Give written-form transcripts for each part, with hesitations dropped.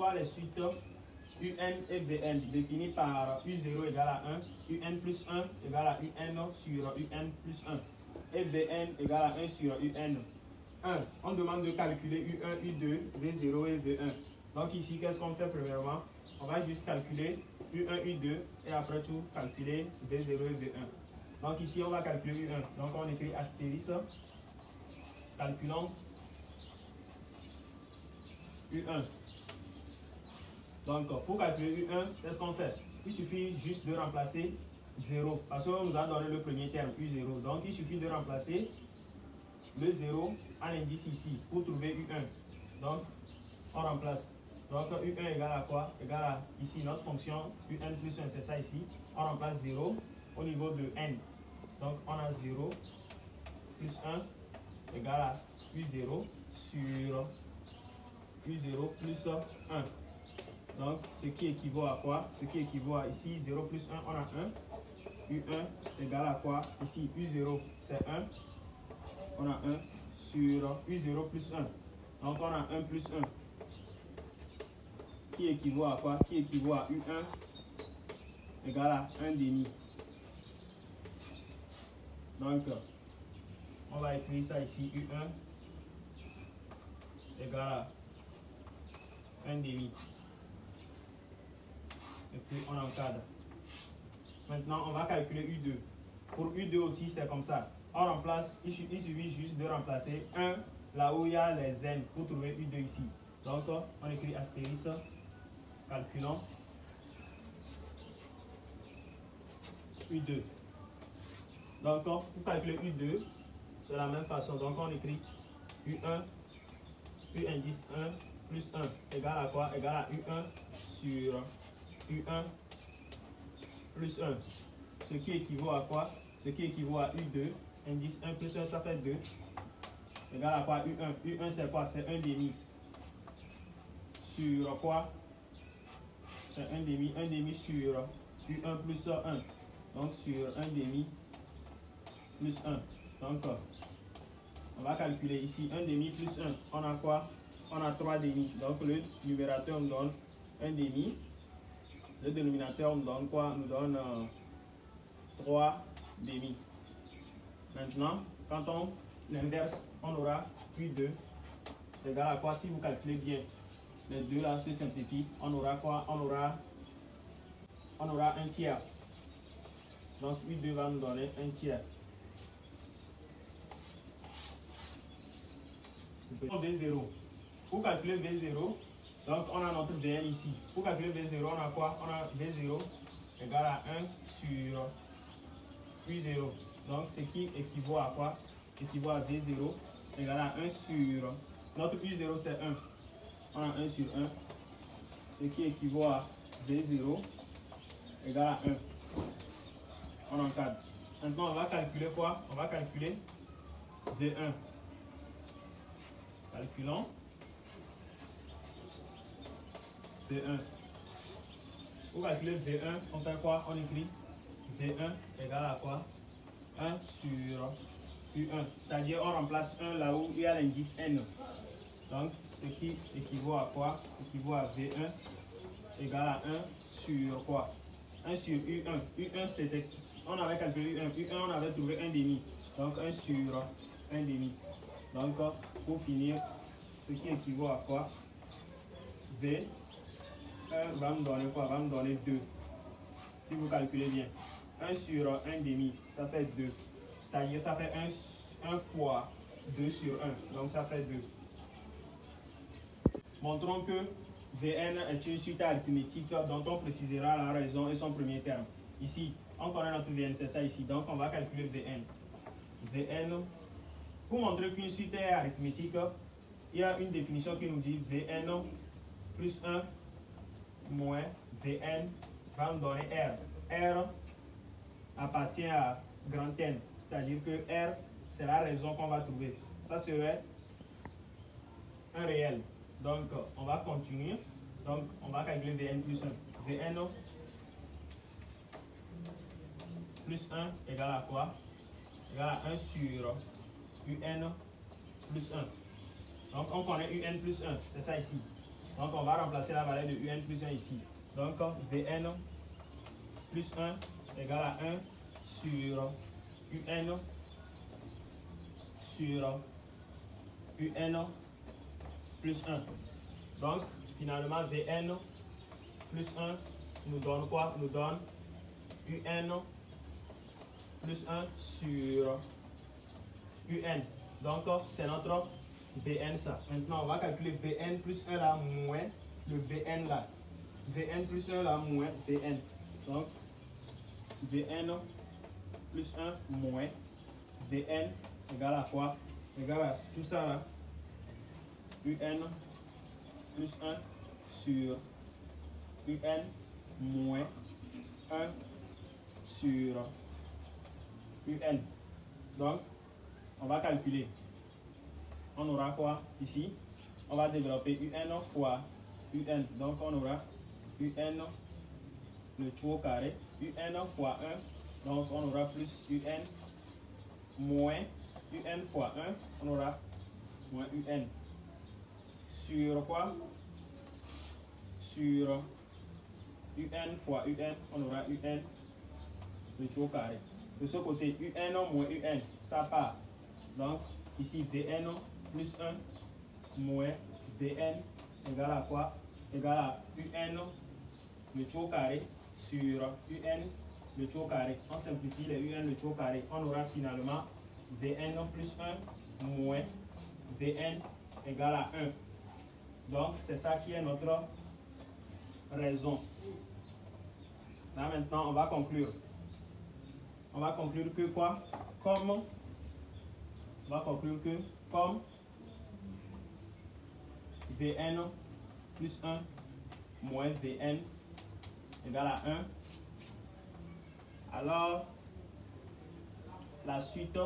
recevoir les suites UN et VN définies par U0 égale à 1, UN plus 1 égale à UN sur UN plus 1 et VN égale à 1 sur UN 1. On demande de calculer U1, U2, V0 et V1. Donc ici, qu'est-ce qu'on fait premièrement? On va juste calculer U1, U2 et après tout calculer V0 et V1. Donc ici, on va calculer U1. Donc on écrit astérisque, calculons U1. Donc pour calculer U1, qu'est-ce qu'on fait? Il suffit juste de remplacer 0 parce qu'on nous a donné le premier terme U0. Donc il suffit de remplacer le 0 à l'indice ici pour trouver U1. Donc on remplace. Donc U1 égale à quoi? Égale à ici notre fonction UN plus 1, c'est ça ici. On remplace 0 au niveau de N. Donc on a 0 plus 1 égale à U0 sur U0 plus 1. Donc ce qui équivaut à quoi? Ce qui équivaut à ici 0 plus 1, on a 1. U1 égale à quoi? Ici U0 c'est 1. On a 1 sur U0 plus 1. Donc on a 1 plus 1. Qui équivaut à quoi? Qui équivaut à U1 égale à 1 demi. Donc on va écrire ça ici, U1 égale à 1 demi. Et puis on encadre. Maintenant on va calculer U2. Pour U2 aussi c'est comme ça. On remplace, il suffit juste de remplacer 1 là où il y a les N pour trouver U2 ici. Donc on écrit astérisque, calculons U2. Donc pour calculer U2, c'est la même façon. Donc on écrit U1, U indice 1 plus 1 égale à quoi? Égale à U1 sur U1 plus 1. Ce qui équivaut à quoi? Ce qui équivaut à U2, indice 1 plus 1, ça fait 2. Égale à quoi? U1. U1 c'est quoi? C'est 1 demi. Sur quoi? C'est 1 demi. 1 demi sur U1 plus 1. Donc sur 1 demi plus 1. Donc on va calculer ici 1 demi plus 1. On a quoi? On a 3 demi. Donc le numérateur nous donne 1 demi. Le dénominateur nous donne quoi? Nous donne 3 demi. Maintenant, quand on l'inverse, on aura U2 égale à quoi? Si vous calculez bien, les deux là se simplifient. On aura quoi? On aura 1 tiers. Donc U2 va nous donner 1 tiers. V0. Pour calculer V0, donc on a notre VN ici. Pour calculer V0, on a quoi? On a V0 égale à 1 sur U0. Donc ce qui équivaut à quoi? Équivaut à V0 égale à 1 sur... Notre U0 c'est 1. On a 1 sur 1. Ce qui équivaut à V0 égale à 1. On encadre. Maintenant on va calculer quoi? On va calculer V1. Calculons V1. Pour calculer V1, on fait quoi? On écrit V1 égale à quoi? 1 sur U1. C'est-à-dire on remplace 1 là où il y a l'indice N. Donc ce qui équivaut à quoi? Équivaut à V1 égale à 1 sur quoi? 1 sur U1. U1 c'était... On avait calculé U1. U1 on avait trouvé 1 demi. Donc 1 sur 1 demi. Donc pour finir, ce qui équivaut à quoi? V1 va me donner quoi? Va me donner 2. Si vous calculez bien. 1 sur 1 demi, ça fait 2. C'est-à-dire ça fait 1 fois 2 sur 1. Donc ça fait 2. Montrons que Vn est une suite arithmétique dont on précisera la raison et son premier terme. Ici, on connaît notre Vn, c'est ça ici. Donc on va calculer Vn. Vn, pour montrer qu'une suite est arithmétique, il y a une définition qui nous dit Vn plus 1 moins Vn va nous donner R. R appartient à grand N, c'est-à-dire que R, c'est la raison qu'on va trouver. Ça serait un réel. Donc, on va continuer. Donc, on va calculer Vn plus 1. Vn plus 1 égale à quoi? Égale à 1 sur Un plus 1. Donc, on connaît Un plus 1. C'est ça ici. Donc on va remplacer la valeur de un plus 1 ici. Donc Vn plus 1 égale à 1 sur un sur un plus 1. Donc finalement Vn plus 1 nous donne quoi? Nous donne un plus 1 sur un. Donc c'est notre Vn ça. Maintenant on va calculer Vn plus 1 là moins le Vn là. Vn plus 1 là moins Vn. Donc Vn plus 1 moins Vn égale à quoi? Égale à tout ça là. Un plus 1 sur un moins 1 sur un. Donc on va calculer. On aura quoi ici? On va développer un fois un. Donc on aura un le tout au carré. Un fois 1. Donc on aura plus un moins un fois 1. On aura moins un. Sur quoi? Sur un fois un. On aura un le tout au carré. De ce côté, un moins un. Ça part. Donc ici Vn plus 1 moins Vn égale à quoi? Égale à un le tout au carré sur un le tout au carré. On simplifie les un le tout au carré. On aura finalement Vn plus 1 moins Vn égale à 1. Donc c'est ça qui est notre raison. Là maintenant on va conclure. On va conclure que quoi? Comme Vn plus 1 moins Vn égale à 1. Alors, la suite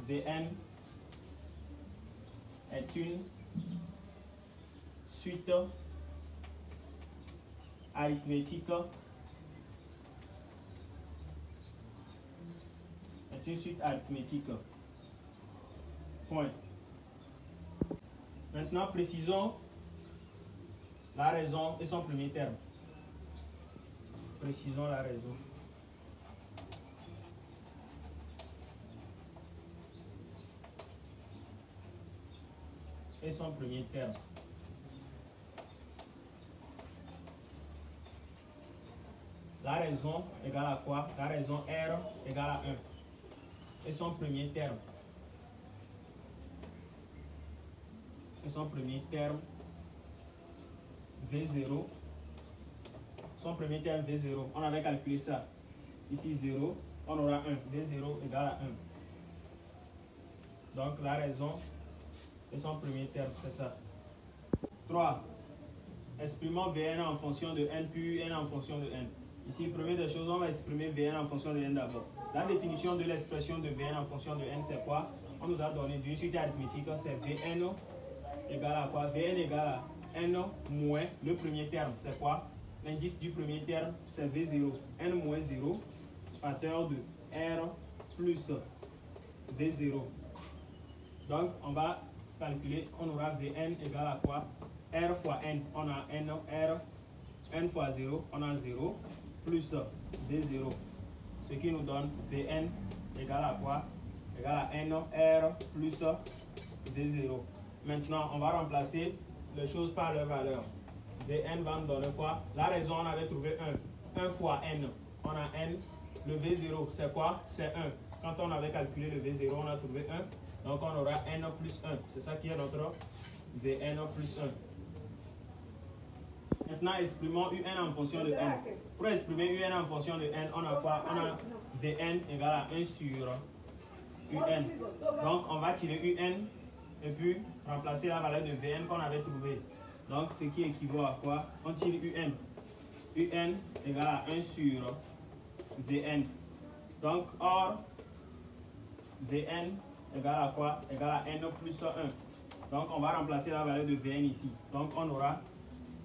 Vn est une suite arithmétique. Point. Maintenant, précisons la raison et son premier terme. Précisons la raison. Et son premier terme. La raison égale à quoi? La raison R égale à 1. Et son premier terme. Et son premier terme V0. Son premier terme V0. On avait calculé ça. Ici 0. On aura 1. V0 égale à 1. Donc la raison et son premier terme, c'est ça. 3. Exprimons Vn en fonction de n puis n en fonction de n. Ici, première des choses, on va exprimer Vn en fonction de n d'abord. La définition de l'expression de Vn en fonction de n, c'est quoi? On nous a donné d'une suite arithmétique, c'est Vn égale à quoi? Vn égale à n moins le premier terme, c'est quoi? L'indice du premier terme, c'est V0. n moins 0, facteur de R plus V0. Donc, on va calculer, on aura Vn égale à quoi? R fois n, on a n, R, n fois 0, on a 0, plus V0. Ce qui nous donne Vn égale à quoi? Égale à n, R, plus V0. Maintenant, on va remplacer les choses par leur valeur. Vn va nous donner quoi? La raison, on avait trouvé 1. 1 fois n, on a n. Le V0, c'est quoi? C'est 1. Quand on avait calculé le V0, on a trouvé 1. Donc, on aura n plus 1. C'est ça qui est notre Vn plus 1. Maintenant, exprimons un en fonction de n. Pour exprimer un en fonction de n, on a quoi? On a Vn égale à 1 sur un. Donc, on va tirer un et puis remplacer la valeur de Vn qu'on avait trouvé. Donc, ce qui équivaut à quoi? On tire un. Un égale à 1 sur Vn. Donc, or, Vn égale à quoi? Égale à n plus 1. Donc, on va remplacer la valeur de Vn ici. Donc, on aura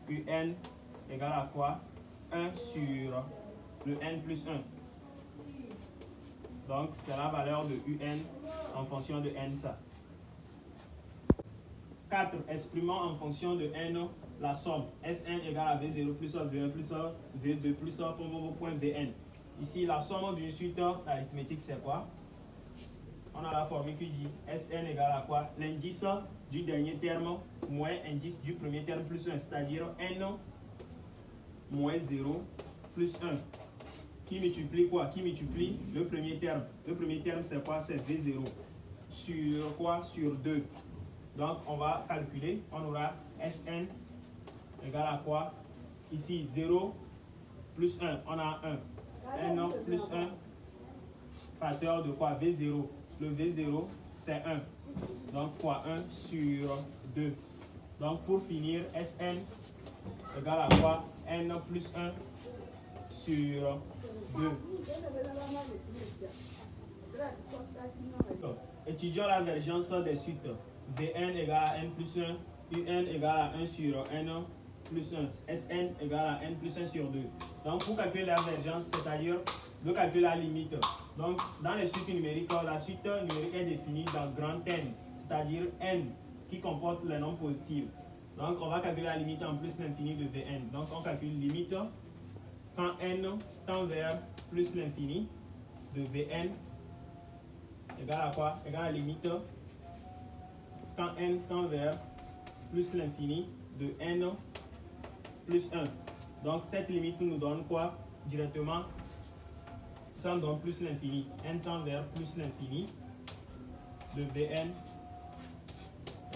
un égale à quoi? 1 sur le n plus 1. Donc, c'est la valeur de un en fonction de n ça. 4 exprimant en fonction de n la somme Sn égale à V0 plus V1 plus V2 plus point Vn. Ici, la somme d'une suite arithmétique, c'est quoi? On a la formule qui dit Sn égale à quoi? L'indice du dernier terme moins indice du premier terme plus 1, c'est-à-dire n moins 0 plus 1. Qui multiplie quoi? Qui multiplie le premier terme. Le premier terme, c'est quoi? C'est V0. Sur quoi? Sur 2. Donc, on va calculer. On aura Sn égale à quoi? Ici, 0 plus 1. On a 1. N plus 1 facteur de quoi? V0. Le V0, c'est 1. Donc, fois 1 sur 2. Donc, pour finir, Sn égale à quoi? N plus 1 sur 2. Étudions la vergence des suites. Vn égale à n plus 1, Un égale à 1 sur n plus 1, Sn égale à n plus 1 sur 2. Donc, pour calculer la vergence, c'est-à-dire de calculer la limite. Donc, dans les suites numériques, la suite numérique est définie dans grand N, c'est-à-dire n qui comporte les nombres positifs. Donc, on va calculer la limite en plus l'infini de Vn. Donc, on calcule limite quand n tend vers plus l'infini de Vn égale à quoi? Égale à la limite quand n tend vers plus l'infini de n plus 1. Donc, cette limite nous donne quoi? Directement, ça nous donne plus l'infini. N tend vers plus l'infini de Vn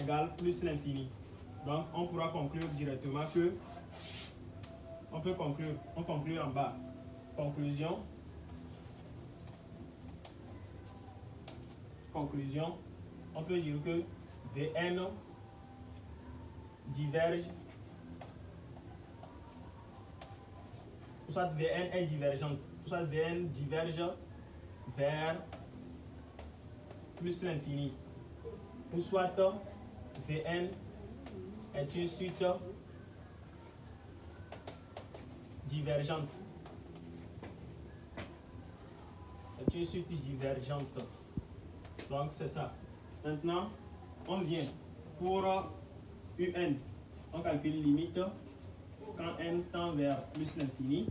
égale plus l'infini. Donc, on pourra conclure directement que on peut conclure, on conclut en bas. Conclusion, on peut dire que Vn diverge, soit Vn est divergente, soit Vn diverge vers plus l'infini, ou soit Vn est une suite divergente. C'est une suite divergente. Donc c'est ça. Maintenant, on vient pour Un. On calcule limite quand n tend vers plus l'infini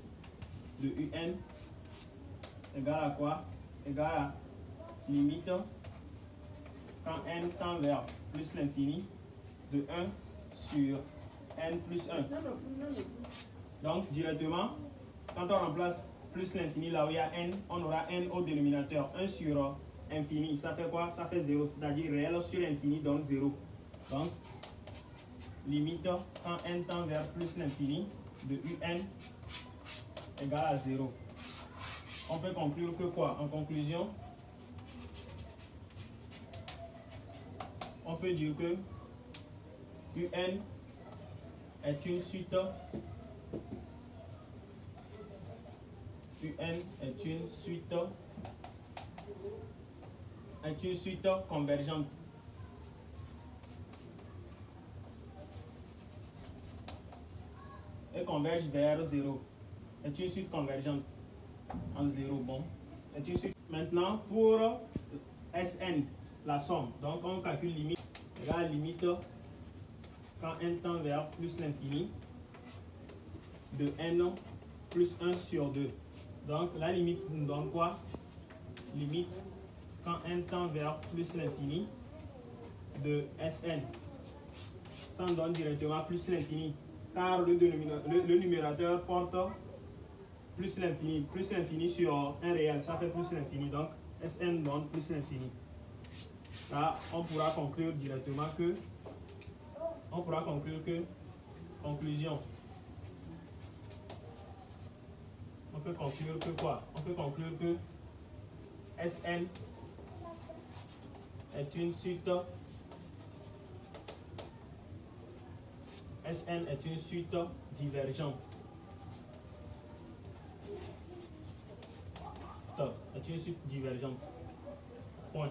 de Un égale à quoi? Égale à limite quand n tend vers plus l'infini de 1 sur n plus 1. Donc, directement, quand on remplace plus l'infini là où il y a n, on aura n au dénominateur. 1 sur infini, ça fait quoi? Ça fait 0, c'est-à-dire réel sur infini donne 0. Donc, limite quand n tend vers plus l'infini de Un égale à 0. On peut conclure que quoi? En conclusion, on peut dire que Un est une suite convergente. Et converge vers 0. Est une suite convergente en 0. Bon. Est une suite. Maintenant, pour Sn, la somme. Donc, on calcule limite égale à limite quand n tend vers plus l'infini de n plus 1 sur 2. Donc, la limite nous donne quoi? Limite quand n tend vers plus l'infini de Sn. Ça nous donne directement plus l'infini. Car le numérateur porte plus l'infini sur un réel, ça fait plus l'infini, donc Sn donne plus l'infini. Là, on pourra conclure directement que, conclusion, on peut conclure que quoi? On peut conclure que Sn est une suite divergente. Est une suite divergente. Point.